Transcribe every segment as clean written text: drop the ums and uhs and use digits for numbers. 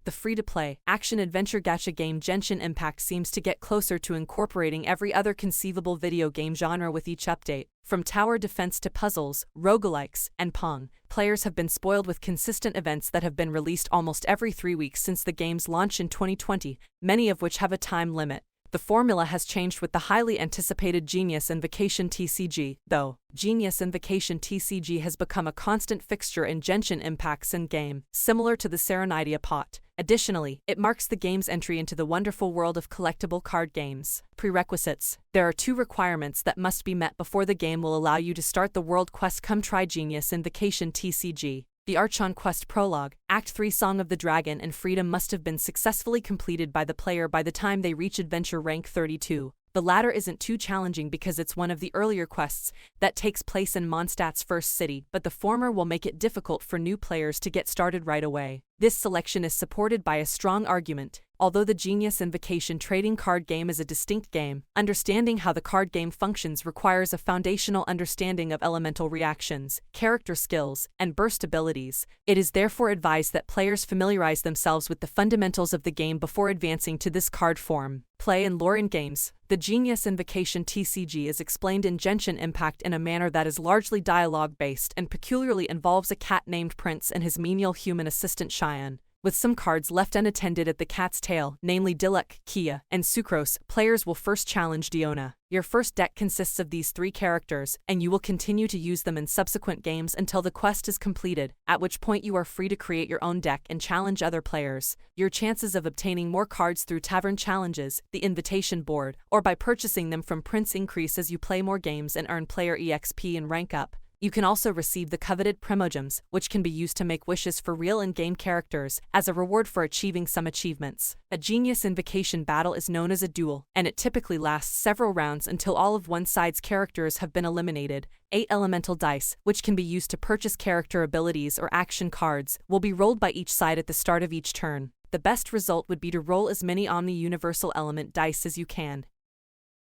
The free-to-play, action-adventure gacha game Genshin Impact seems to get closer to incorporating every other conceivable video game genre with each update. From tower defense to puzzles, roguelikes, and Pong, players have been spoiled with consistent events that have been released almost every 3 weeks since the game's launch in 2020, many of which have a time limit. The formula has changed with the highly anticipated Genius Invocation TCG, though. Genius Invocation TCG has become a constant fixture in Genshin Impact's in-game, similar to the Serenidia pot. Additionally, it marks the game's entry into the wonderful world of collectible card games. Prerequisites. There are 2 requirements that must be met before the game will allow you to start the world quest. Come try Genius Invocation TCG. The Archon Quest Prologue, Act 3 Song of the Dragon and Freedom must have been successfully completed by the player by the time they reach Adventure Rank 32. The latter isn't too challenging because it's one of the earlier quests that takes place in Mondstadt's first city, but the former will make it difficult for new players to get started right away. This selection is supported by a strong argument. Although the Genius Invocation trading card game is a distinct game, understanding how the card game functions requires a foundational understanding of elemental reactions, character skills, and burst abilities. It is therefore advised that players familiarize themselves with the fundamentals of the game before advancing to this card form. Play and lore in games. The Genius Invocation TCG is explained in Genshin Impact in a manner that is largely dialogue-based and peculiarly involves a cat named Prince and his menial human assistant Cheyenne. With some cards left unattended at the cat's tail, namely Dilek, Kia, and Sucrose, players will first challenge Diona. Your first deck consists of these 3 characters, and you will continue to use them in subsequent games until the quest is completed, at which point you are free to create your own deck and challenge other players. Your chances of obtaining more cards through tavern challenges, the invitation board, or by purchasing them from Prince increase as you play more games and earn player EXP and rank up. You can also receive the coveted Primogems, which can be used to make wishes for real in-game characters, as a reward for achieving some achievements. A Genius Invocation battle is known as a duel, and it typically lasts several rounds until all of one side's characters have been eliminated. 8 elemental dice, which can be used to purchase character abilities or action cards, will be rolled by each side at the start of each turn. The best result would be to roll as many Omni-Universal Element dice as you can.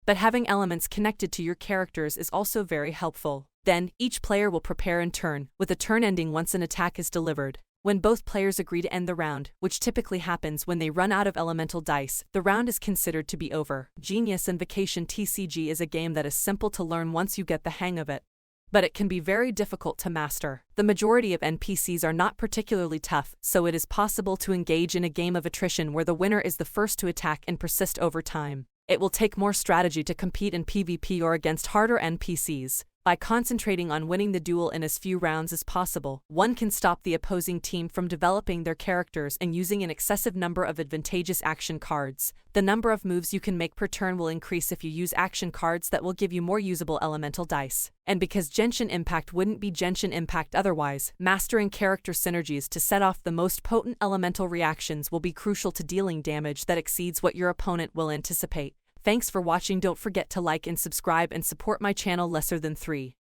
But having elements connected to your characters is also very helpful. Then, each player will prepare in turn, with a turn ending once an attack is delivered. When both players agree to end the round, which typically happens when they run out of elemental dice, the round is considered to be over. Genius Invocation TCG is a game that is simple to learn once you get the hang of it, but it can be very difficult to master. The majority of NPCs are not particularly tough, so it is possible to engage in a game of attrition where the winner is the first to attack and persist over time. It will take more strategy to compete in PvP or against harder NPCs. By concentrating on winning the duel in as few rounds as possible, one can stop the opposing team from developing their characters and using an excessive number of advantageous action cards. The number of moves you can make per turn will increase if you use action cards that will give you more usable elemental dice. And because Genshin Impact wouldn't be Genshin Impact otherwise, mastering character synergies to set off the most potent elemental reactions will be crucial to dealing damage that exceeds what your opponent will anticipate. Thanks for watching. Don't forget to like and subscribe and support my channel. Lesser than 3.